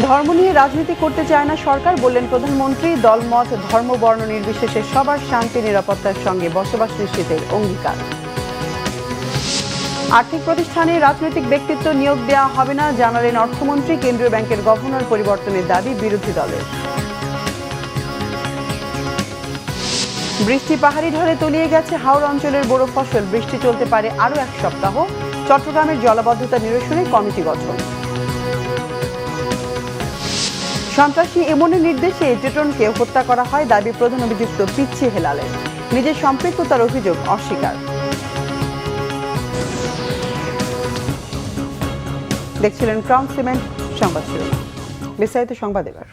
ধর্ম নিয়ে রাজনীতি করতে চায় না সরকার, বললেন প্রধানমন্ত্রী। দলমত ধর্ম বর্ণ নির্বিশেষে সবার শান্তি নিরাপত্তার সঙ্গে বসবাস নিশ্চিতের অঙ্গীকার। আর্থিক প্রতিষ্ঠানে রাজনৈতিক ব্যক্তিত্ব নিয়োগ দেওয়া হবে না, জানালেন অর্থমন্ত্রী। কেন্দ্রীয় ব্যাংকের গভর্নর পরিবর্তনের দাবি বিরোধী দলের। বৃষ্টি পাহাড়ি ঢলে তলিয়ে গেছে হাওড় অঞ্চলের বোরো ফসল। বৃষ্টি চলতে পারে আরও এক সপ্তাহ। চট্টগ্রামের জলাবদ্ধতা নিরসনে কমিটি গঠন। সন্ত্রাসী ইমনের নির্দেশে টেটনকে হত্যা করা হয়, দাবি প্রধান অভিযুক্ত পিচ্চি হেলালের। নিজের সম্পৃক্ততার অভিযোগ অস্বীকার। দেখছিলেন ক্রাউন সিমেন্ট সংবাদ শিরোনাম। বিস্তারিত সংবাদ এবার।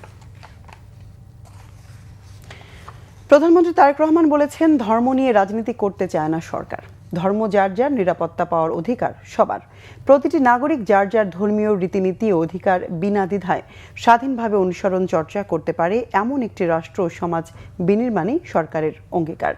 প্রধানমন্ত্রী তারেক রহমান বলেছেন, ধর্ম নিয়ে রাজনীতি করতে চায় না সরকার। ধর্ম যার যার, নিরাপত্তা পাওয়ার অধিকার সবার। প্রতিটি নাগরিক যার যার ধর্মীয় রীতিনীতি ও অধিকার বিনা দ্বিধায় স্বাধীনভাবে অনুসরণ চর্চা করতে পারে, এমন একটি রাষ্ট্র ও সমাজ বিনির্মাণই সরকারের অঙ্গীকার,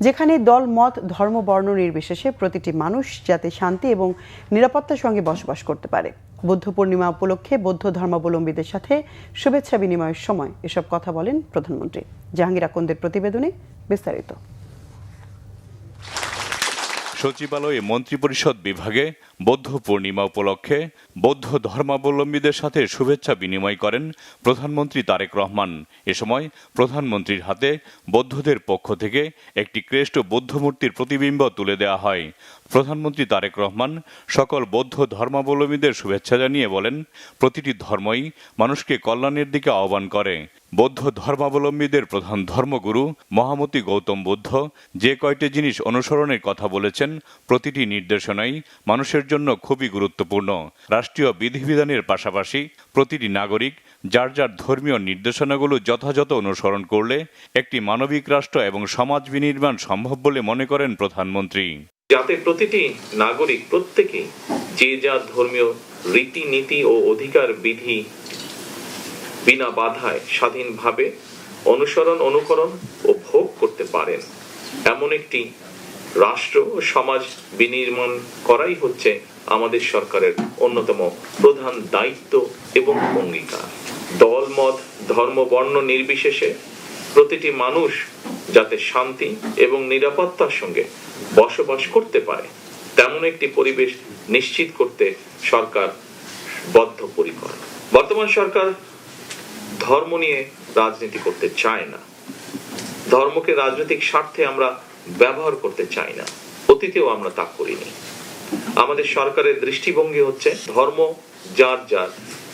যেখানে দল মত ধর্ম বর্ণ নির্বিশেষে প্রতিটি মানুষ যাতে শান্তি এবং নিরাপত্তার সঙ্গে বসবাস করতে পারে। বুদ্ধ পূর্ণিমা উপলক্ষে বৌদ্ধ ধর্মাবলম্বীদের সাথে শুভেচ্ছা বিনিময়ের সময় এসব কথা বলেন প্রধানমন্ত্রী। জাহাঙ্গীর আকন্দের প্রতিবেদনে বিস্তারিত। সচিবালয়ে মন্ত্রিপরিষদ বিভাগে বৌদ্ধ পূর্ণিমা উপলক্ষে বৌদ্ধ ধর্মাবলম্বীদের সাথে শুভেচ্ছা বিনিময় করেন প্রধানমন্ত্রী তারেক রহমান। এ সময় প্রধানমন্ত্রীর হাতে বৌদ্ধদের পক্ষ থেকে একটি ক্রেষ্ট বৌদ্ধ মূর্তির প্রতিবিম্ব তুলে দেওয়া হয়। প্রধানমন্ত্রী তারেক রহমান সকল বৌদ্ধ ধর্মাবলম্বীদের শুভেচ্ছা জানিয়ে বলেন, প্রতিটি ধর্মই মানুষকে কল্যাণের দিকে আহ্বান করে। বৌদ্ধ ধর্মাবলম্বীদের প্রধান ধর্মগুরু মহামতি গৌতম বুদ্ধ যে কয়টি জিনিস অনুসরণের কথা বলেছেন, প্রতিটি নির্দেশনাই মানুষের জন্য খুবই গুরুত্বপূর্ণ। রাষ্ট্রীয় বিধিবিধানের পাশাপাশি প্রতিটি নাগরিক যার যার ধর্মীয় নির্দেশনাগুলো যথাযথ অনুসরণ করলে একটি মানবিক রাষ্ট্র এবং সমাজ বিনির্মাণ সম্ভব বলে মনে করেন প্রধানমন্ত্রী। যাতে প্রতিটি নাগরিক প্রত্যেকেই যে যার ধর্মীয় রীতিনীতি ও অধিকার বিধি বিনা বাধায় স্বাধীনভাবে অনুকরণ ও ভোগ করতে পারেন, এমন একটি রাষ্ট্র ও সমাজ বিনির্মাণ করাই হচ্ছে আমাদের সরকারের অন্যতম প্রধান দায়িত্ব এবং অঙ্গীকার। দল মত ধর্ম বর্ণ নির্বিশেষে প্রতিটি মানুষ যাতে শান্তি এবং নিরাপত্তার সঙ্গে বসবাস করতে পারে, তেমন একটি পরিবেশ নিশ্চিত করতে সরকার বদ্ধপরিকর। বর্তমান সরকার ধর্ম নিয়ে রাজনীতি করতে চায় না। ধর্মকে রাজনৈতিক স্বার্থে আমরা ব্যবহার করতে চাই না, অতীতেও আমরা তা করিনি। আমাদের সরকারের দৃষ্টিভঙ্গি হচ্ছে ধর্ম যার যার,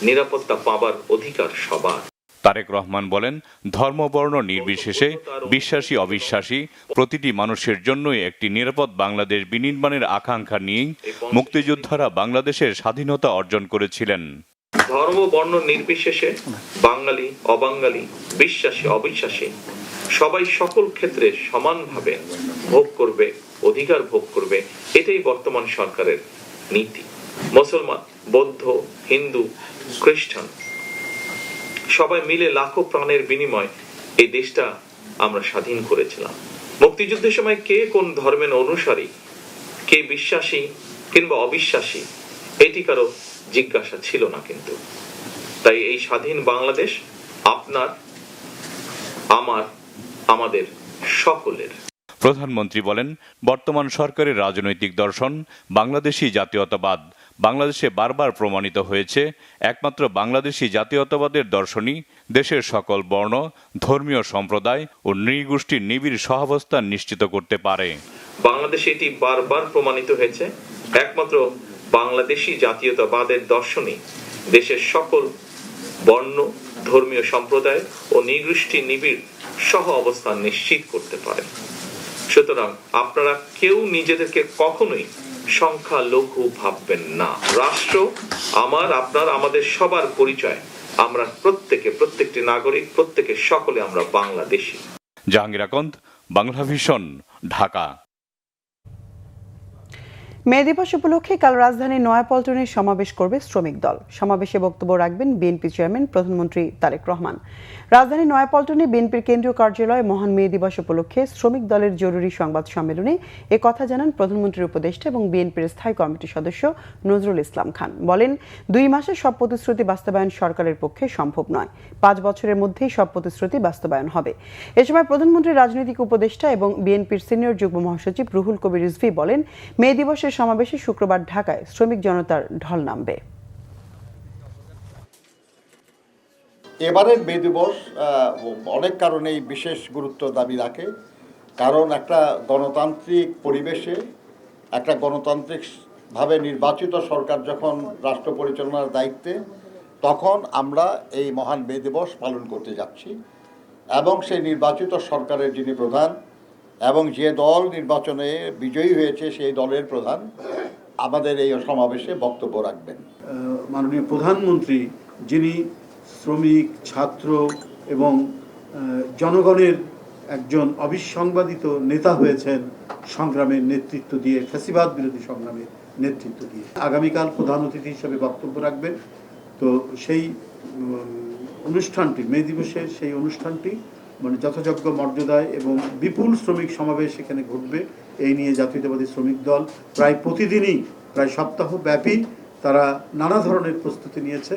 নিরাপত্তা পাবার অধিকার সবার। তারেক রহমান বলেন, ধর্মবর্ণ নির্বিশেষে বিশ্বাসী অবিশ্বাসী প্রতিটি মানুষের জন্যই একটি নিরাপদ বাংলাদেশ বিনির্মাণের আকাঙ্ক্ষা নিয়েই মুক্তিযোদ্ধারা বাংলাদেশের স্বাধীনতা অর্জন করেছিলেন। ধর্ম বর্ণ নির্বিশেষে বাঙালি অবাঙালি, বিশ্বাসী অবিশ্বাসী সবাই সকল ক্ষেত্রে সমানভাবে ভোগ করবে, অধিকার ভোগ করবে, এটাই বর্তমান সরকারের নীতি। মুসলমান, বৌদ্ধ, হিন্দু, খ্রিস্টান সবাই মিলে লাখো প্রাণের বিনিময় এই দেশটা আমরা স্বাধীন করেছিলাম। মুক্তিযুদ্ধের সময় কে কোন ধর্মের অনুসারী, কে বিশ্বাসী কিংবা অবিশ্বাসী, এটি কারো জিজ্ঞাসা ছিল না। কিন্তু তাই এই স্বাধীন বাংলাদেশ আপনার, আমার, আমাদের সকলের। প্রধানমন্ত্রী বলেন, বর্তমান সরকারের রাজনৈতিক দর্শন বাংলাদেশী জাতীয়তাবাদ। বাংলাদেশে বারবার প্রমাণিত হয়েছে, একমাত্র বাংলাদেশী জাতীয়তাবাদের দর্শনই দেশের সকল বর্ণ, ধর্মীয় সম্প্রদায় ও নৃগোষ্ঠীর নিবিড় সহাবস্থান নিশ্চিত করতে পারে। বাংলাদেশে এটি বারবার প্রমাণিত হয়েছে, একমাত্র বাংলাদেশী জাতীয়তাবাদের দর্শনই দেশের সকল বর্ণ, ধর্মীয় সম্প্রদায় ও নৃগোষ্ঠীর নিবিড় সহ অবস্থান নিশ্চিত করতে পারে। সুতরাং আপনারা কেউ নিজেদেরকে কখনোই সংখ্যালঘু ভাববেন না। রাষ্ট্র আমার, আপনার, আমাদের সবার পরিচয়। আমরা প্রত্যেকটি নাগরিক, সকলে আমরা বাংলাদেশী। জাহাঙ্গীর আকন্দ, বাংলা ভিশন, ঢাকা। মে দিবস উপলক্ষে কাল রাজধানীর নয়াপল্টনে সমাবেশ করবে শ্রমিক দল। সমাবেশে বক্তব্য রাখবেন বিএনপি চেয়ারম্যান প্রধানমন্ত্রী তারেক রহমান। রাজধানীর নয়াপল্টনে বিএনপির কেন্দ্রীয় কার্যালয়ে মহান মে দিবস উপলক্ষে শ্রমিক দলের জরুরি সংবাদ সম্মেলনে এ কথা জানান প্রধানমন্ত্রীর উপদেষ্টা এবং বিএনপির স্থায়ী কমিটির সদস্য নজরুল ইসলাম খান। বলেন, 2 মাসে সব প্রতিশ্রুতি বাস্তবায়ন সরকারের পক্ষে সম্ভব নয়। 5 বছরের মধ্যেই সব প্রতিশ্রুতি বাস্তবায়ন হবে। এ সময় প্রধানমন্ত্রীর রাজনৈতিক উপদেষ্টা এবং বিএনপির সিনিয়র যুগ্ম মহাসচিব রুহুল কবির রিজভী বলেন, মে দিবসের সমাবেশে শুক্রবার ঢাকায় শ্রমিক জনতার ঢল নামবে। এবারের মে দিবস অনেক কারণেই বিশেষ গুরুত্ব দাবি রাখে। কারণ একটা গণতান্ত্রিক পরিবেশে একটা গণতান্ত্রিকভাবে নির্বাচিত সরকার যখন রাষ্ট্র পরিচালনার দায়িত্বে, তখন আমরা এই মহান মে দিবস পালন করতে যাচ্ছি এবং সেই নির্বাচিত সরকারের যিনি প্রধান এবং যে দল নির্বাচনে বিজয়ী হয়েছে সেই দলের প্রধান আমাদের এই সমাবেশে বক্তব্য রাখবেন। মাননীয় প্রধানমন্ত্রী, যিনি শ্রমিক, ছাত্র এবং জনগণের একজন অবিসংবাদিত নেতা হয়েছেন সংগ্রামের নেতৃত্ব দিয়ে, ফ্যাসিবাদ বিরোধী সংগ্রামের নেতৃত্ব দিয়ে, আগামীকাল প্রধান অতিথি হিসেবে বক্তব্য রাখবেন। তো সেই অনুষ্ঠানটি, মে দিবসের সেই অনুষ্ঠানটি মানে যথাযোগ্য মর্যাদায় এবং বিপুল শ্রমিক সমাবেশ সেখানে ঘটবে। এই নিয়ে জাতীয়তাবাদী শ্রমিক দল প্রায় প্রতিদিনই, প্রায় সপ্তাহব্যাপী তারা নানা ধরনের প্রস্তুতি নিয়েছে।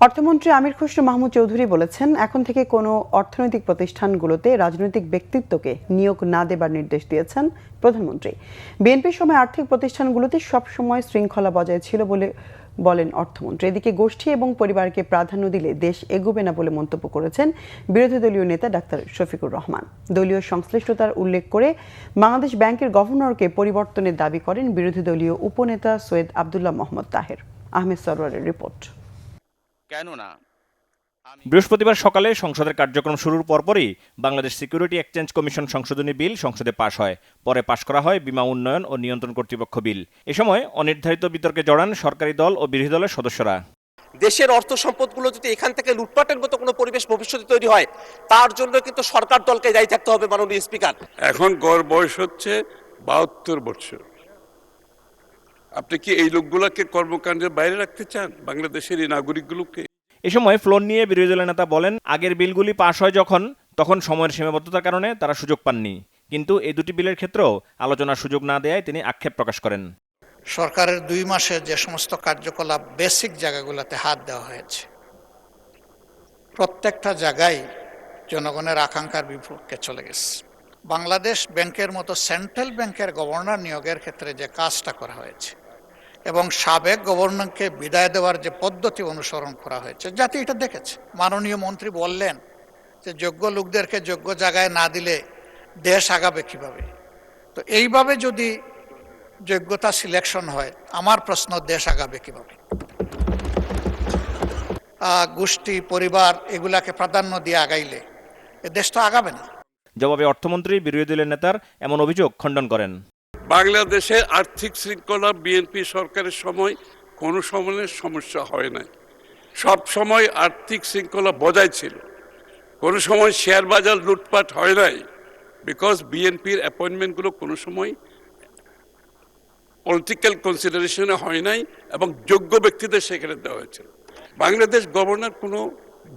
অর্থমন্ত্রী আমির খসরু মাহমুদ চৌধুরী বলেছেন, এখন থেকে কোনো অর্থনৈতিক প্রতিষ্ঠানগুলোতে রাজনৈতিক ব্যক্তিত্বকে নিয়োগ না দেবার নির্দেশ দিয়েছেন প্রধানমন্ত্রী। বিএনপির সময় আর্থিক প্রতিষ্ঠানগুলোতে সবসময় শৃঙ্খলা বজায় ছিল বলে বলেন অর্থমন্ত্রী। এদিকে গোষ্ঠী এবং পরিবারকে প্রাধান্য দিলে দেশ এগোবে না বলে মন্তব্য করেছেন বিরোধী দলীয় নেতা ডাক্তার শফিকুর রহমান। দলীয় সংশ্লিষ্টতার উল্লেখ করে বাংলাদেশ ব্যাংকের গভর্নরকে পরিবর্তনের দাবি করেন বিরোধী দলীয় উপনেতা সৈয়দ আব্দুল্লাহ মোহাম্মদ তাহের। আহমেদ সরওয়ারের রিপোর্ট। বৃহস্পতিবার সকালে সংসদের কার্যক্রম শুরুর পরপরই বাংলাদেশ সিকিউরিটি এক্সচেঞ্জ কমিশন সংশোধনী বিল সংসদে পাশ হয়। পরে পাশ করা হয় বীমা উন্নয়ন ও নিয়ন্ত্রণ কর্তৃপক্ষ বিল। এ সময় অনির্ধারিত বিতর্কে জড়ান সরকারি দল ও বিরোধী দলের সদস্যরা। দেশের অর্থ সম্পদগুলো যদি এখান থেকে লুটপাটের মতো কোনো পরিবেশ ভবিষ্যতে তৈরি হয়, তার জন্য কিন্তু সরকার দলকে দায়ী থাকতে হবে। মাননীয় স্পিকার, এখন গড় বয়স হচ্ছে 72 বছর। আপনি কি এই লোকগুলোকে কর্মকাণ্ডের বাইরে রাখতে চান, বাংলাদেশের এই নাগরিকগুলোকে? এ সময় ফ্লোর নিয়ে বিরোধী দলের নেতা বলেন, আগের বিলগুলি পাশ হয় তখন সময়ের সীমাবদ্ধতার কারণে তারা সুযোগ পাননি। কিন্তু এই দুটি বিলের ক্ষেত্রেও আলোচনার সুযোগ না দেয়ায় তিনি আক্ষেপ প্রকাশ করেন। সরকারের 2 মাসে যে সমস্ত কার্যকলাপ বেসিক জায়গাগুলোতে হাত দেওয়া হয়েছে, প্রত্যেকটা জায়গায় জনগণের আকাঙ্ক্ষার বিপক্ষে চলে গেছে। বাংলাদেশ ব্যাংকের মতো সেন্ট্রাল ব্যাংকের গভর্নর নিয়োগের ক্ষেত্রে যে কাজটা করা হয়েছে এবং সাবেক গভর্নরকে বিদায় দেওয়ার যে পদ্ধতি অনুসরণ করা হয়েছে, জাতি এটা দেখেছে। মাননীয় মন্ত্রী বললেন যে যোগ্য লোকদেরকে যোগ্য জায়গায় না দিলে দেশ আগাবে কিভাবে। তো এইভাবে যদি যোগ্যতা সিলেকশন হয়, আমার প্রশ্ন, দেশ আগাবে কিভাবে? গোষ্ঠী, পরিবার এগুলাকে প্রাধান্য দিয়ে আগাইলে এ দেশ তো আগাবে না। জবাবে অর্থমন্ত্রী বিরোধী দলের নেতার এমন অভিযোগ খণ্ডন করেন। বাংলাদেশের আর্থিক শৃঙ্খলা বিএনপি সরকারের সময় কোনো সময়ের সমস্যা হয় নাই। সব সময় আর্থিক শৃঙ্খলা বজায় ছিল। কোনো সময় শেয়ার বাজার লুটপাট হয় নাই, বিকজ বিএনপির অ্যাপয়েন্টমেন্টগুলো কোনো সময় পলিটিক্যাল কনসিডারেশনে হয় নাই এবং যোগ্য ব্যক্তিদের সেখানে দেওয়া হয়েছিল। বাংলাদেশ গভর্নর কোনো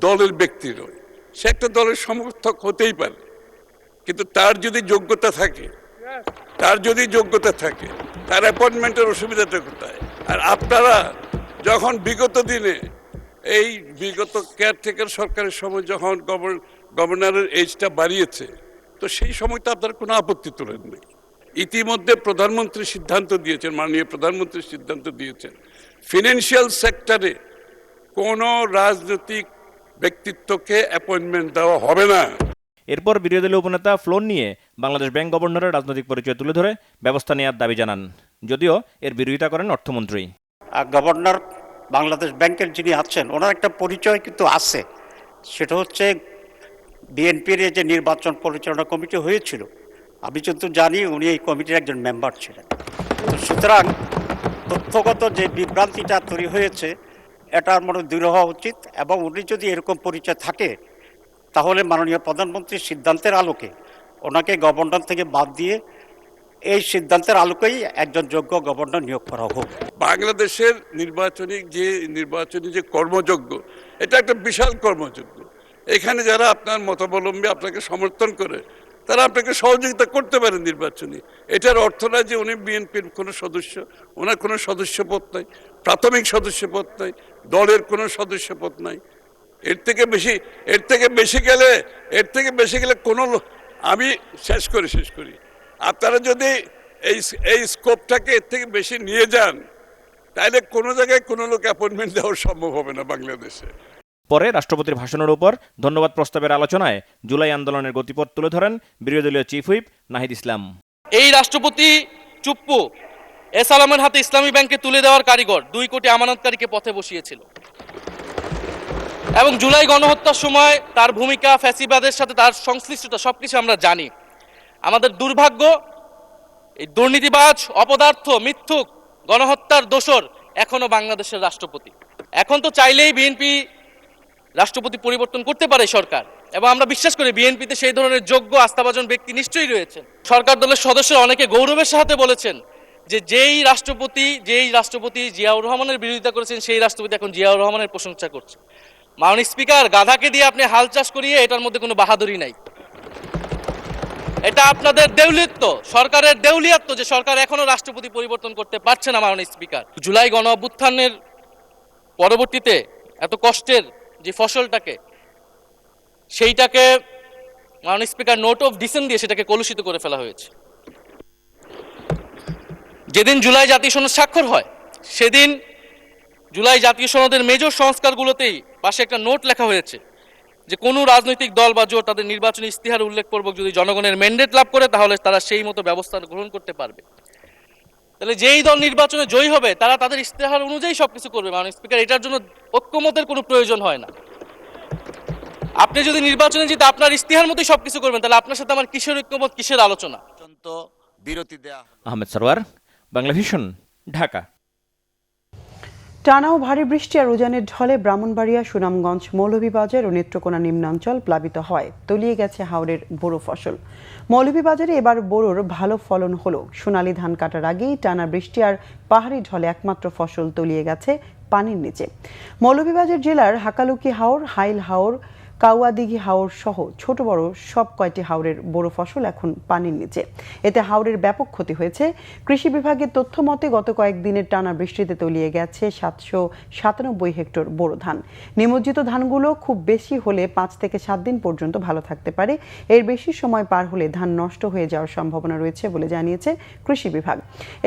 দলের ব্যক্তি নয়, সে একটা দলের সমর্থক হতেই পারে, কিন্তু তার যদি যোগ্যতা থাকে, তার অ্যাপয়েন্টমেন্টের অসুবিধাটা কোথায়? আর আপনারা যখন বিগত দিনে এই বিগত কেয়ারটেকার সরকারের সময় যখন গভর্নরের এজটা বাড়িয়েছে, তো সেই সময় তো আপনারা কোনো আপত্তি তোলেন নাই। ইতিমধ্যে প্রধানমন্ত্রী সিদ্ধান্ত দিয়েছেন, মাননীয় প্রধানমন্ত্রী সিদ্ধান্ত দিয়েছেন, ফিনান্সিয়াল সেক্টরে কোনো রাজনৈতিক ব্যক্তিত্বকে অ্যাপয়েন্টমেন্ট দেওয়া হবে না। এরপর বিরোধী দলীয় উপনেতা ফ্লোর নিয়ে বাংলাদেশ ব্যাংক গভর্নরের রাজনৈতিক পরিচয় তুলে ধরে ব্যবস্থা নেওয়ার দাবি জানান, যদিও এর বিরোধিতা করেন অর্থমন্ত্রী। গভর্নর বাংলাদেশ ব্যাংকের যিনি আছেন, ওনার একটা পরিচয় কিন্তু আছে, সেটা হচ্ছে বিএনপির যে নির্বাচন পরিচালনা কমিটি হয়েছিল, আমি কিন্তু জানি উনি এই কমিটির একজন মেম্বার ছিলেন। তো সুতরাং তথ্যগত যে বিভ্রান্তিটা তৈরি হয়েছে, এটার মনে দূর হওয়া উচিত এবং উনি যদি এরকম পরিচয় থাকে, তাহলে মাননীয় প্রধানমন্ত্রীর সিদ্ধান্তের আলোকে ওনাকে গভর্নর থেকে বাদ দিয়ে এই সিদ্ধান্তের আলোকেই একজন যোগ্য গভর্নর নিয়োগ করা হোক। বাংলাদেশের নির্বাচনী যে কর্মযজ্ঞ, এটা একটা বিশাল কর্মযজ্ঞ। এখানে যারা আপনার মতাবলম্বী আপনাকে সমর্থন করে, তারা আপনাকে সহযোগিতা করতে পারে নির্বাচনী। এটার অর্থ না যে উনি বিএনপির কোনো সদস্য, ওনার কোনো সদস্যপদ নাই, প্রাথমিক সদস্যপদ নাই, দলের কোনো সদস্যপদ নাই। এর থেকে বেশি গেলে কোনো আমি শেষ করি আপনারা যদি এই স্কোপটাকে এর থেকে বেশি নিয়ে যান, তাহলে কোনো জায়গায় কোনো লোক অ্যাপয়েন্টমেন্ট দেওয়া সম্ভব হবে না বাংলাদেশে। পরে রাষ্ট্রপতির ভাষণের উপর ধন্যবাদ প্রস্তাবের আলোচনায় জুলাই আন্দোলনের গতিপথ তুলে ধরেন বিরোধী দলীয় চিফ হুইপ নাহিদ ইসলাম। এই রাষ্ট্রপতি চুপ্পু এস আলমের হাতে ইসলামী ব্যাংকে তুলে দেওয়ার কারিগর 2 কোটি আমানতকারীকে পথে বসিয়েছিল এবং জুলাই গণহত্যার সময় তার ভূমিকা, ফ্যাসিবাদের সাথে তার সংশ্লিষ্টতা সবকিছু আমরা জানি। আমাদের দুর্ভাগ্য, এই দুর্নীতিবাজ, অপদার্থ, মিথ্যুক, গণহত্যার দোষর এখনো বাংলাদেশের রাষ্ট্রপতি। এখন তো চাইলেই বিএনপি রাষ্ট্রপতি পরিবর্তন করতে পারে সরকার, এবং আমরা বিশ্বাস করি বিএনপিতে সেই ধরনের যোগ্য আস্থাভাজন ব্যক্তি নিশ্চয়ই রয়েছেন। সরকার দলের সদস্যরা অনেকে গৌরবের সাথে বলেছেন যে যেই রাষ্ট্রপতি জিয়াউর রহমানের বিরোধিতা করেছেন, সেই রাষ্ট্রপতি এখন জিয়াউর রহমানের প্রশংসা করছে। মাননীয় স্পিকার, গাধাকে দিয়ে আপনি হাল চাষ করিয়ে এটার মধ্যে কোনো বাহাদুরি নাই। এটা আপনাদের দেউলিত্ব, সরকারের দেউলিয়াত্ব যে সরকার এখনো রাষ্ট্রপতি পরিবর্তন করতে পারছে না। মাননীয় স্পিকার, জুলাই গণ অভ্যুত্থানের পরবর্তীতে এত কষ্টের যে ফসলটাকে, সেইটাকে মাননীয় স্পিকার নোট অফ ডিসেন্ট দিয়ে সেটাকে কলুষিত করে ফেলা হয়েছে। যেদিন জুলাই জাতীয় সনদ স্বাক্ষর হয়, সেদিন জুলাই জাতীয় সনদের মেজর সংস্কারগুলোতেই পাশে একটা নোট লেখা হয়েছে যে কোনো রাজনৈতিক দল বা জোট তাদের নির্বাচনী ইস্তিহার উল্লেখপূর্বক যদি জনগণের ম্যান্ডেট লাভ করে, তাহলে তারা সেই মতো ব্যবস্থা গ্রহণ করতে পারবে। তাহলে যেই দল নির্বাচনে জয়ী হবে, তারা তাদের ইস্তিহার অনুযায়ী সবকিছু করবে। মাননীয় স্পিকার, এটার জন্য ঐক্যমতের কোনো প্রয়োজন হয় না। আপনি যদি নির্বাচনে জিতে আপনার ইস্তিহার মতোই সবকিছু করবেন, তাহলে আপনার সাথে আমার কিসের ঐক্যমত, কিসের আলোচনা? বিরতি দেয়া। আহমেদ সরওয়ার, বাংলা ভিশন, ঢাকা। টানা ও ভারী বৃষ্টি আর উজানের ঢলে ব্রাহ্মণবাড়িয়া, সুনামগঞ্জ, মৌলভীবাজার ও নেত্রকোনা নিম্নাঞ্চল প্লাবিত হয়, তলিয়ে গেছে হাওরের বোরো ফসল। মৌলভীবাজারে এবার বোরোর ভালো ফলন হলো। সোনালী ধান কাটার আগেই টানা বৃষ্টি আর পাহাড়ি ঢলে একমাত্র ফসল তলিয়ে গেছে পানির নিচে। মৌলভীবাজার জেলার হাকালুকি হাওর, হাইল হাওর, কাউয়াদিঘি হাওর সহ ছোট বড় সব কয়টি হাওরের বোরো ফসল এখন পানির নিচে। এতে হাওরের ব্যাপক ক্ষতি হয়েছে। কৃষি বিভাগের তথ্য মতে গত কয়েকদিনের টানা বৃষ্টিতে তলিয়ে গেছে 797 হেক্টর বোরো ধান। নিমজ্জিত ধানগুলো খুব বেশি হলে 5 থেকে 7 দিন পর্যন্ত ভালো থাকতে পারে। এর বেশি সময় পার হলে ধান নষ্ট হয়ে যাওয়ার সম্ভাবনা রয়েছে বলে জানিয়েছে কৃষি বিভাগ।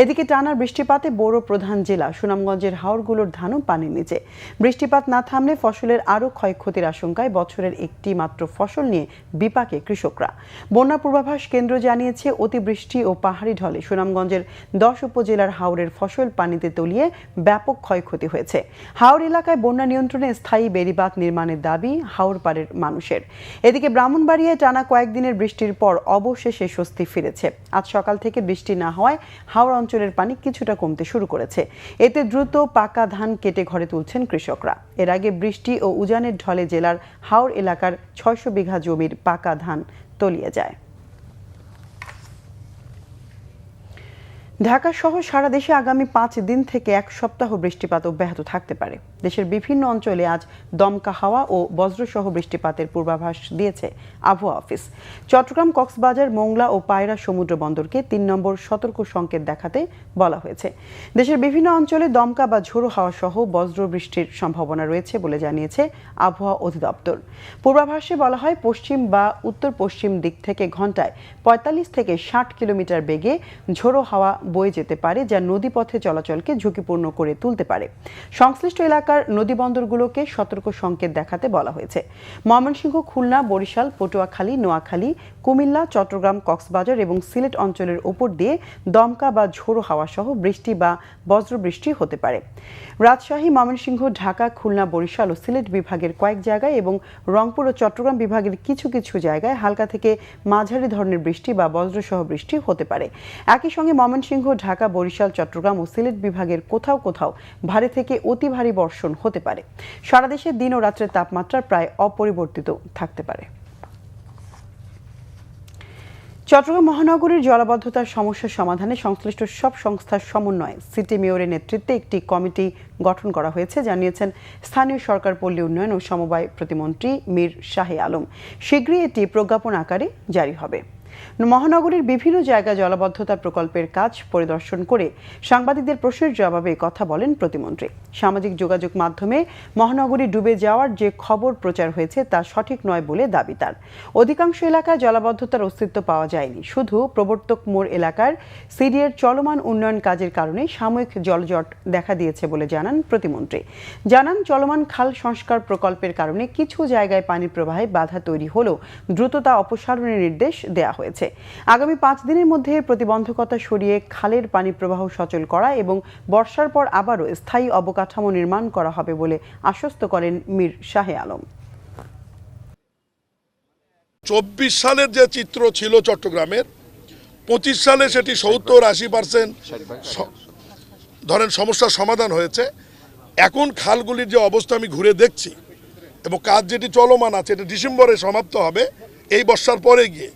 এদিকে টানা বৃষ্টিপাতে বোরো প্রধান জেলা সুনামগঞ্জের হাওরগুলোর ধানও পানির নিচে। বৃষ্টিপাত না থামলে ফসলের আরও ক্ষয়ক্ষতির আশঙ্কায় বছরের একটি মাত্র ফসল নিয়ে বিপাকে কৃষকরা। বন্যা পূর্বাভাস কেন্দ্র জানিয়েছে অতিবৃষ্টি ও পাহাড়ি ঢলে সুনামগঞ্জের 10 উপজেলার হাওরের ফসল পানিতে তলিয়ে ব্যাপক ক্ষয়ক্ষতি হয়েছে। হাওর এলাকায় বন্যা নিয়ন্ত্রণে স্থায়ী বেড়িবাঁধ নির্মাণের দাবি হাওর পাড়ের মানুষের। এদিকে ব্রাহ্মণবাড়িয়ায় টানা কয়েকদিনের বৃষ্টির পর অবশেষে স্বস্তি ফিরেছে। আজ সকাল থেকে বৃষ্টি না হওয়ায় হাওর অঞ্চলের পানি কিছুটা কমতে শুরু করেছে। এতে দ্রুত পাকা ধান কেটে ঘরে তুলছেন কৃষকরা। এর আগে বৃষ্টি ও উজানের ঢলে জেলার হাওর এলাকার 600 বিঘা জমির পাকা ধান তলিয়ে যায়। ঢাকা সহ সারা দেশে আগামী 5 দিন থেকে 1 সপ্তাহ বৃষ্টিপাত অব্যাহত থাকতে পারে। দেশের বিভিন্ন অঞ্চলে আজ দমকা হাওয়া ও বজ্রসহ বৃষ্টিপাতের পূর্বাভাস দিয়েছে আবহাওয়া অফিস। চট্টগ্রাম, কক্সবাজার, মোংলা ও পায়রা সমুদ্র বন্দরকে 3 নম্বর সতর্ক সংকেত দেখাতে বলা হয়েছে। দেশের বিভিন্ন অঞ্চলে দমকা বা ঝোড়ো হাওয়া সহ বজ্র বৃষ্টির সম্ভাবনা রয়েছে বলে জানিয়েছে আবহাওয়া অধিদপ্তর। পূর্বাভাসে বলা হয়, পশ্চিম বা উত্তর পশ্চিম দিক থেকে ঘন্টায় 45 থেকে 60 কিলোমিটার বেগে ঝোড়ো হাওয়া বয়ে যেতে পারে, যা নদীপথে চলাচলকে ঝুঁকিপূর্ণ করে তুলতে পারে। সংশ্লিষ্ট এলাকার নদীবন্দরগুলোকে সতর্ক সংকেত দেখাতে বলা হয়েছে। ময়মনসিংহ, খুলনা, বরিশাল, পটুয়াখালী, নোয়াখালী, কুমিল্লা, চট্টগ্রাম, কক্সবাজার এবং সিলেট অঞ্চলের ওপর দিয়ে দমকা বা ঝোড়ো হাওয়া সহ বৃষ্টি বা বজ্রবৃষ্টি হতে পারে। রাজশাহী, ময়মনসিংহ, ঢাকা, খুলনা, বরিশাল ও সিলেট বিভাগের কয়েক জায়গায় এবং রংপুর ও চট্টগ্রাম বিভাগের কিছু কিছু জায়গায় হালকা থেকে মাঝারি ধরনের বৃষ্টি বা বজ্রসহ বৃষ্টি হতে পারে। একই সঙ্গে ময়মনসিংহ, ঢাকা, বরিশাল, চট্টগ্রাম ও সিলেট বিভাগের কোথাও কোথাও ভারী থেকে অতি ভারী বর্ষণ হতে পারে। সারা দেশে দিন ও রাত্রের তাপমাত্রা প্রায় অপরিবর্তিত থাকতে পারে। চট্টগ্রাম মহানগরীর জলাবদ্ধতার সমস্যা সমাধানে সংশ্লিষ্ট সব সংস্থার সমন্বয়ে সিটি মেয়রের নেতৃত্বে একটি কমিটি গঠন করা হয়েছে জানিয়েছেন স্থানীয় সরকার পল্লী উন্নয়ন ও সমবায় প্রতিমন্ত্রী মীর শাহে আলম। শীঘ্রই এটি প্রজ্ঞাপন আকারে জারি হবে। মহানগরীর বিভিন্ন জায়গায় জলাবদ্ধতা প্রকল্পের কাজ পরিদর্শন করে সাংবাদিকদের প্রশ্নের জবাবে কথা বলেন প্রতিমন্ত্রী। সামাজিক যোগাযোগ মাধ্যমে মহানগরী ডুবে যাওয়ার যে খবর প্রচার হয়েছে তা সঠিক নয় বলে দাবি তার। অধিকাংশ এলাকায় জলাবদ্ধতার অস্তিত্ব পাওয়া যায়নি, শুধু প্রবর্তক মোড় এলাকার সিডিএর চলমান উন্নয়ন কাজের কারণে সাময়িক জলজট দেখা দিয়েছে বলে জানান প্রতিমন্ত্রী। জানান চলমান খাল সংস্কার প্রকল্পের কারণে কিছু জায়গায় পানি প্রবাহে বাধা তৈরি হলেও দ্রুত তা অপসারণের নির্দেশ দেওয়া হয়েছে। আগামী 5 দিনের মধ্যে প্রতিবন্ধকতা সরিয়ে খালের পানি প্রবাহ সচল করা এবং বর্ষার পর আবারও স্থায়ী অবকাঠামো নির্মাণ করা হবে বলে আশ্বস্ত করেন মীর শাহে আলম। 24 সালের যে চিত্র ছিল চট্টগ্রামের, 25 সালে সেটি 70-80% ধরেন সমস্যার সমাধান হয়েছে। এখন খালগুলির যে অবস্থা আমি ঘুরে দেখছি এবং কাজ যেটি চলমান আছে, এটা ডিসেম্বরে সমাপ্ত হবে এই বর্ষার পরে গিয়ে।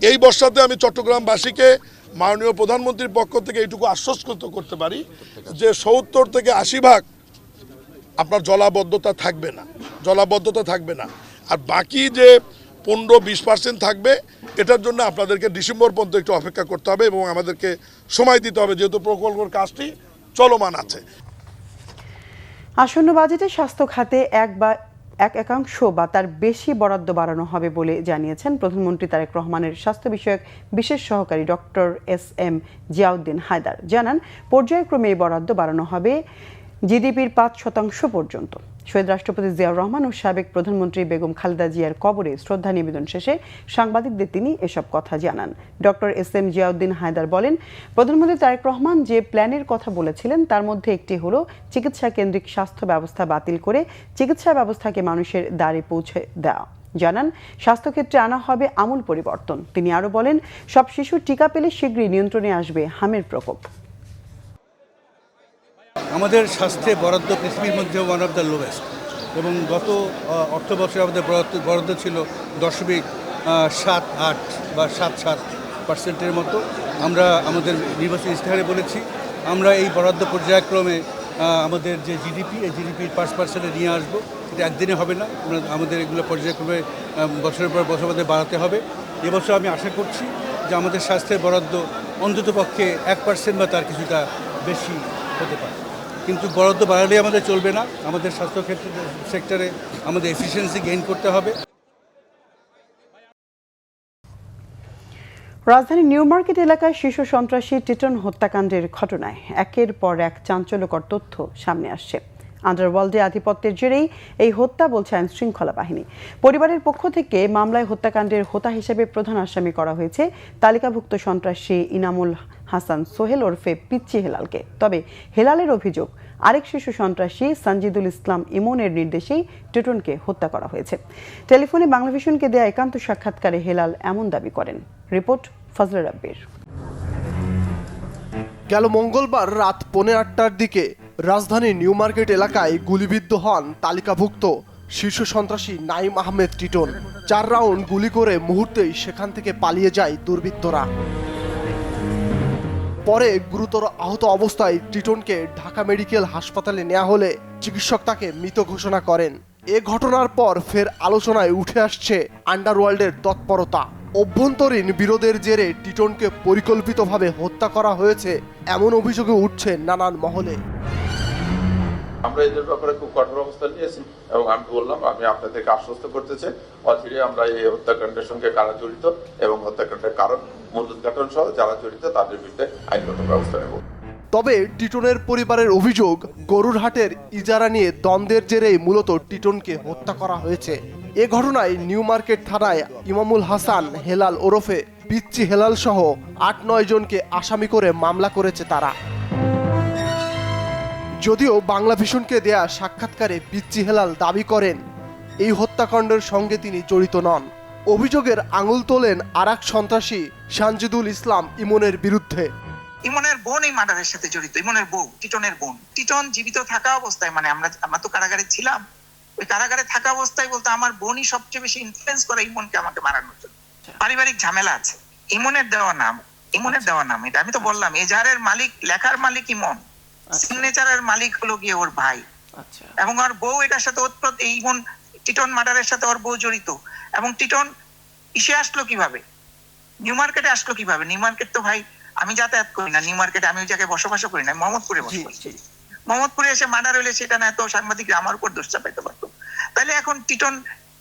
এই বর্ষাতে আমি চট্টগ্রামবাসীকে মাননীয় প্রধানমন্ত্রীর পক্ষ থেকে এইটুকু আশ্বস্ত করতে পারি যে 70 থেকে 80% আপনার জলাবদ্ধতা থাকবে না। আর বাকি যে 15-20% থাকবে, এটার জন্য আপনাদেরকে ডিসেম্বর পর্যন্ত একটু অপেক্ষা করতে হবে এবং আমাদেরকে সময় দিতে হবে, যেহেতু প্রকল্পের কাজটি চলমান আছে। আসন্ন বাজেটে স্বাস্থ্য খাতে 1% বা তার বেশি বরাদ্দ বাড়ানো হবে বলে জানিয়েছেন প্রধানমন্ত্রী তারেক রহমানের স্বাস্থ্য বিষয়ক বিশেষ সহকারী ডক্টর এস.এম. জিয়াউদ্দিন হায়দার। জানান পর্যায়ক্রমে এই বরাদ্দ বাড়ানো হবে জিডিপির 5% পর্যন্ত। শহীদ রাষ্ট্রপতি জিয়াউর রহমান ও সাবেক প্রধানমন্ত্রী বেগম খালেদা জিয়ার কবরে শ্রদ্ধা নিবেদন শেষে সাংবাদিকদের তিনি এসব কথা জানান। Doctor SM. জিয়াউদ্দিন হায়দার বলেন, প্রধানমন্ত্রী তারেক রহমান যে প্ল্যানের কথা বলেছিলেন তার মধ্যে একটি হলো চিকিৎসা কেন্দ্রিক স্বাস্থ্য ব্যবস্থা বাতিল করে চিকিৎসা ব্যবস্থাকে মানুষের দ্বারে পৌঁছে দেওয়া। জানান স্বাস্থ্যক্ষেত্রে আনা হবে আমূল পরিবর্তন। তিনি আরও বলেন, সব শিশু টিকা পেলে শীঘ্রই নিয়ন্ত্রণে আসবে হামের প্রকোপ। আমাদের স্বাস্থ্যে বরাদ্দ পৃথিবীর মধ্যে ওয়ান অফ দ্য লোয়েস্ট এবং গত অর্থ বছরে আমাদের বরাদ্দ ছিল 0.78 বা 77% মতো। আমরা আমাদের নির্বাচনী ইশতেহারে বলেছি আমরা এই বরাদ্দ পর্যায়ক্রমে আমাদের যে জিডিপি, এই জিডিপির 5% নিয়ে আসবো। এটা একদিনে হবে না, আমাদের এগুলো পর্যায়ক্রমে বছরের পর বছর মধ্যে বাড়াতে হবে। এবছর আমি আশা করছি যে আমাদের স্বাস্থ্যের বরাদ্দ অন্ততপক্ষে 1% বা তার কিছুটা বেশি হতে পারে। কিন্তু বরাদ্দ বাড়ালে আমাদের চলবে না, আমাদের স্বাস্থ্য সেক্টরে আমাদের এফিসিয়েন্সি গেইন করতে হবে। রাজধানীর নিউ মার্কেট এলাকায় শিশু সন্ত্রাসী টিটন হত্যাকাণ্ডের ঘটনায় একের পর এক চাঞ্চল্যকর তথ্য সামনে আসছে। আন্ডারওয়ার্ল্ডে আধিপত্যের জেরেই এই হত্যা বলছে আইন শৃঙ্খলা বাহিনী। পরিবারের পক্ষ থেকে মামলায় হত্যাকাণ্ডের হোতা হিসেবে প্রধান আসামি করা হয়েছে তালিকাভুক্ত সন্ত্রাসী ইনামুল হাসান সোহেল ওরফে পিচ্চি হেলালকে। তবে হেলালের অভিযোগ আরেক শিশু সন্ত্রাসী সঞ্জিদুল ইসলাম ইমনের নির্দেশেই টিটনকে হত্যা করা হয়েছে। টেলিফোনে বাংলাভিশনকে দেয়া একান্ত সাক্ষাৎকারে হেলাল এমন দাবি করেন। রিপোর্ট ফজলে রাব্বির। গেল মঙ্গলবার রাত 8:15টার দিকে রাজধানীর নিউ মার্কেট এলাকায় গুলিবিদ্ধ হন তালিকাভুক্ত শীর্ষ সন্ত্রাসী নাঈম আহমেদ টিটন। 4 রাউন্ড গুলি করে মুহূর্তেই সেখান থেকে পালিয়ে যায় দুর্বৃত্তরা। পরে গুরুতর আহত অবস্থায় টিটনকে ঢাকা মেডিকেল হাসপাতালে নেওয়া হলে চিকিৎসক তাকে মৃত ঘোষণা করেন। এ ঘটনার পর ফের আলোচনায় উঠে আসছে আন্ডারওয়ার্ল্ডের তৎপরতা। অভ্যন্তরীণ বিরোধের জেরে টিটনকে পরিকল্পিতভাবে হত্যা করা হয়েছে এমন অভিযোগে উঠছে নানান মহলে। আমরা এদের ব্যাপারে খুব কঠোর অবস্থান নিয়েছি এবং আমি বললাম, আমি আপনাদেরকে আশ্বস্ত করতে চাই অচিরে আমরা এই হত্যাকাণ্ডের সঙ্গে কারা জড়িত এবং হত্যাকাণ্ডের কারণ মূল উদ্ঘাটন সহ যারা জড়িত তাদের বিরুদ্ধে আইনগত ব্যবস্থা নেব। তবে টিটনের পরিবারের অভিযোগ গরুরহাটের ইজারা নিয়ে দ্বন্দ্বের জেরেই মূলত টিটনকে হত্যা করা হয়েছে। এ ঘটনায় নিউ মার্কেট থানায় ইমামুল হাসান হেলাল ওরফে পিচ্চি হেলাল সহ 8-9 জনকে আসামি করে মামলা করেছে তারা। যদিও বাংলাভিশনকে দেয়া সাক্ষাৎকারে পিচ্চি হেলাল দাবি করেন এই হত্যাকাণ্ডের সঙ্গে তিনি জড়িত নন। অভিযোগের আঙুল তোলেন আরেক সন্ত্রাসী সঞ্জিদুল ইসলাম ইমনের বিরুদ্ধে। ইমনের বোন এই মার্ডারের সাথে জড়িত, ইমনের বউ, টিটনের বোন। টিটন জীবিত থাকা অবস্থায়, মানে আমরা তো কারাগারে ছিলাম, ওই কারাগারে থাকা অবস্থায় বলতে আমার বোনই সবচেয়ে বেশি ইনফ্লুয়েন্স করে ইমনকে আমাকে মারানোর জন্য। পারিবারিক ঝামেলা আছে, ইমনের দেওয়া নাম এটা আমি তো বললাম। এজাহারের মালিক, লেখার মালিক ইমন, সিগনেচারের মালিক হলো গিয়ে ওর ভাই, এবং ওর বউ এটার সাথে ওতপ্রোত। এই ইমন টিটন মার্ডারের সাথে ওর বউ জড়িত। এবং টিটন ইসে আসলো কিভাবে, নিউ মার্কেটে আসলো কিভাবে? নিউ মার্কেট তো ভাই আমি যাতায়াত করি না, নিউ মার্কেটে আমি ওই জায়গায় বসবাসও করি না, মোহাম্মদপুরে বসবাস করি। মোহাম্মদপুরে এসে মার্ডার হইলে সেটা না তো সাংবাদিকরা আমার উপর দোষ চাপাইতে পারতো। তাহলে এখন টিটন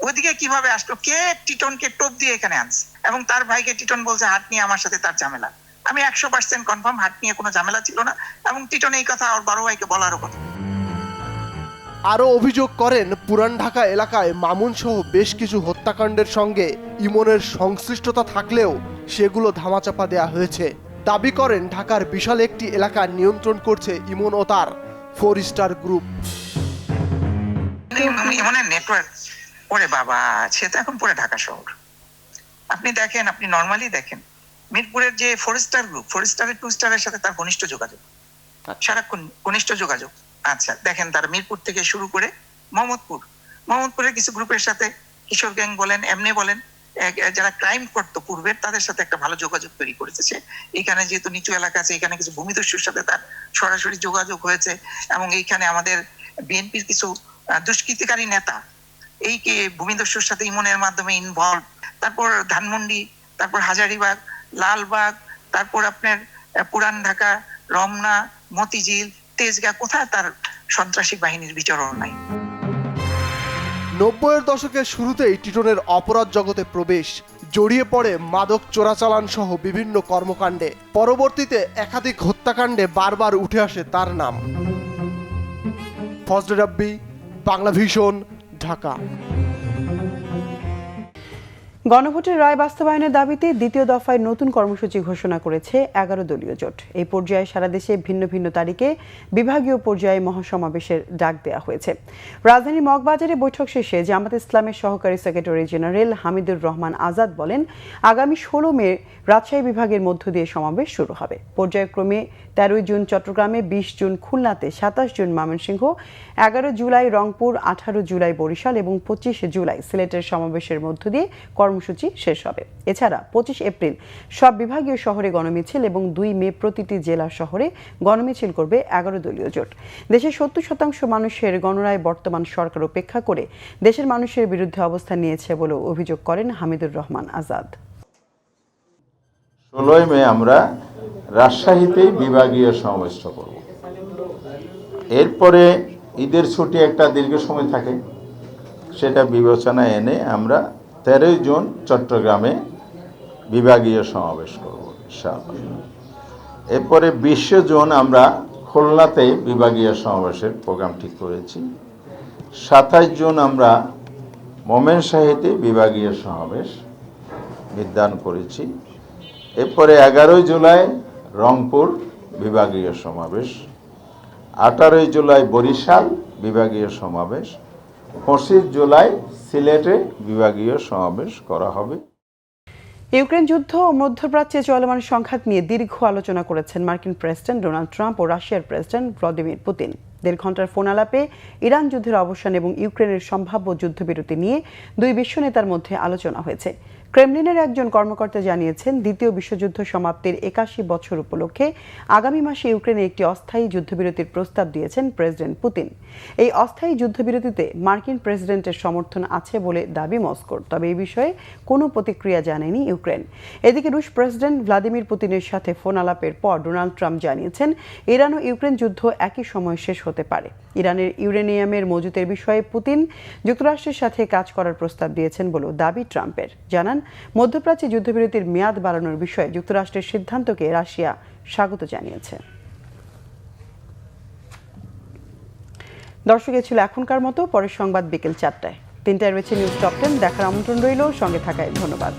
ওইদিকে কিভাবে আসলো? কে টিটনকে টোপ দিয়ে এখানে আনছে? এবং তার ভাইকে টিটন বলছে হাট নিয়ে আমার সাথে তার ঝামেলা। আমি 100% কনফার্ম হাট নিয়ে কোনো ঝামেলা ছিল না, এবং টিটন এই কথা ওর বড় ভাইকে বলারও কথা। আরও অভিযোগ করেন, পুরান ঢাকা এলাকায় মামুন সহ বেশ কিছু হত্যাকাণ্ডের সঙ্গে ইমনের সংশ্লিষ্টতা থাকলেও সেগুলো ধামাচাপা দেয়া হয়েছে। দাবি করেন ঢাকার বিশাল একটি এলাকা নিয়ন্ত্রণ করছে ইমন ও তার 4 স্টার গ্রুপ। ইমনের নেটওয়ার্ক, ওরে বাবা, সে তো এখন পুরো ঢাকা শহর। আপনি দেখেন, আপনি নর্মালি দেখেন মিরপুরের যে 4 স্টার গ্রুপ, 4 স্টারের 2 স্টারের সাথে তার ঘনিষ্ঠ যোগাযোগ, সারাক্ষণ ঘনিষ্ঠ যোগাযোগ। আচ্ছা দেখেন, তার মিরপুর থেকে শুরু করে মোহাম্মদপুরের কিছু গ্রুপের সাথে, কিশোর গ্যাং বলেন, এমনি বলেন, যারা ক্রাইম করতো পূর্বের, তাদের সাথে একটা ভালো যোগাযোগ তৈরি করেছে সে। এখানে যেহেতু নিচু এলাকা আছে, এখানে কিছু ভূমিদস্যুর সাথে তার সরাসরি যোগাযোগ হয়েছে, এবং এইখানে আমাদের বিএনপির কিছু দুষ্কৃতিকারী নেতা এই ভূমিদস্যুর সাথে ইমনের মাধ্যমে ইনভলভ। তারপর ধানমন্ডি, তারপর হাজারীবাগ, লালবাগ, তারপর আপনার পুরান ঢাকা, রমনা, মতিঝিল, তেজগাঁ, কোথায় তার সন্ত্রাসী বাহিনীর বিচরণ নাই। 90-এর দশকের শুরুতেই টিটনের অপরাধ জগতে প্রবেশ, জড়িয়ে পড়ে মাদক চোরাচালান সহ বিভিন্ন কর্মকাণ্ডে। পরবর্তীতে একাধিক হত্যাকাণ্ডে বারবার উঠে আসে তার নাম। ফজলে রাব্বি, বাংলা ভিশন, ঢাকা। গণভোটের রায় বাস্তবায়নের দাবিতে দ্বিতীয় দফায় নতুন কর্মসূচি ঘোষণা করেছে 11 দলীয় জোট। এই পর্যায়ে সারা দেশে ভিন্ন ভিন্ন তারিখে বিভাগীয় পর্যায়ে মহাসমাবেশের ডাক দেওয়া হয়েছে। রাজধানীর মগবাজারে বৈঠক শেষে জামাত ইসলামের সহকারী সেক্রেটারি জেনারেল হামিদুর রহমান আজাদ বলেন, আগামী 16 মে রাজশাহী বিভাগের মধ্য দিয়ে সমাবেশ শুরু হবে। পর্যায়ক্রমে 13 জুন চট্টগ্রামে, 20 জুন খুলনাতে, 27 জুন ময়মনসিংহ, 11 জুলাই রংপুর, 18 জুলাই বরিশাল এবং 25 জুলাই সিলেটের সমাবেশের মধ্য দিয়ে কর্মসূচি শেষ হবে। এছাড়া 25 এপ্রিল সব বিভাগীয় শহরে গণমিছিল এবং 2 মে প্রতিটি জেলা শহরে গণমিছিল করবে 11 দলীয় জোট। দেশের 70% মানুষের গণরায় বর্তমান সরকার উপেক্ষা করে দেশের মানুষের বিরুদ্ধে অবস্থান নিয়েছে বলে অভিযোগ করেন হামিদুর রহমান আজাদ। 16 মে আমরা রাজশাহীতে বিভাগীয় সমাবেশ করব। এরপরে ঈদের ছুটি একটা দীর্ঘ সময় থাকে, সেটা বিবেচনায় এনে আমরা 13 জুন চট্টগ্রামে বিভাগীয় সমাবেশ করব ইনশাআল্লাহ। এরপরে 20 জুন আমরা খুলনাতে বিভাগীয় সমাবেশের প্রোগ্রাম ঠিক করেছি। 27 জুন আমরা ময়মনসিংহতে বিভাগীয় সমাবেশ নির্ধারণ করেছি। এরপরে 11 জুলাই রংপুর বিভাগীয় সমাবেশ, 18 জুলাই বরিশাল বিভাগীয় সমাবেশ, 25 জুলাই সিলেটে বিভাগীয় সমাবেশ করা হবে। ইউক্রেন যুদ্ধ ও মধ্যপ্রাচ্যে চলমান সংঘাত নিয়ে দীর্ঘ আলোচনা করেছেন মার্কিন প্রেসিডেন্ট ডোনাল্ড ট্রাম্প ও রাশিয়ার প্রেসিডেন্ট ভ্লাদিমির পুতিন। 1.5 ঘন্টার ফোন আলাপে ইরান যুদ্ধের অবসান এবং ইউক্রেনের সম্ভাব্য যুদ্ধবিরতি নিয়ে দুই বিশ্ব নেতার মধ্যে আলোচনা হয়েছে। ক্রেমলিনের একজন কর্মকর্তা জানিয়েছেন, দ্বিতীয় বিশ্বযুদ্ধ সমাপ্তির 81 বছর উপলক্ষে আগামী মাসে ইউক্রেনে একটি অস্থায়ী যুদ্ধবিরতির প্রস্তাব দিয়েছেন প্রেসিডেন্ট পুতিন। এই অস্থায়ী যুদ্ধবিরতিতে মার্কিন প্রেসিডেন্টের সমর্থন আছে বলে দাবি মস্কোর, তবে এই বিষয়ে কোনো প্রতিক্রিয়া জানায়নি ইউক্রেন। এদিকে রুশ প্রেসিডেন্ট ভ্লাদিমির পুতিনের সাথে ফোন আলাপের পর ডোনাল্ড ট্রাম্প জানিয়েছেন, ইরান ও ইউক্রেন যুদ্ধ একই সময় শেষ হতে পারে। ইরানের ইউরেনিয়ামের মজুতের বিষয়ে পুতিন যুক্তরাষ্ট্রের সাথে কাজ করার প্রস্তাব দিয়েছেন বলেও দাবি ট্রাম্পের। জানান, মধ্যপ্রাচ্যে যুদ্ধবিরতির মেয়াদ বাড়ানোর বিষয়ে যুক্তরাষ্ট্রের সিদ্ধান্তকে রাশিয়া স্বাগত জানিয়েছে। দর্শক, এ ছিল এখনকার মতো। পরের সংবাদ বিকেল 4টায়। 3টায় রয়েছে নিউজ টপ 10 দেখার আমন্ত্রণ রইল। সঙ্গে থাকায় ধন্যবাদ।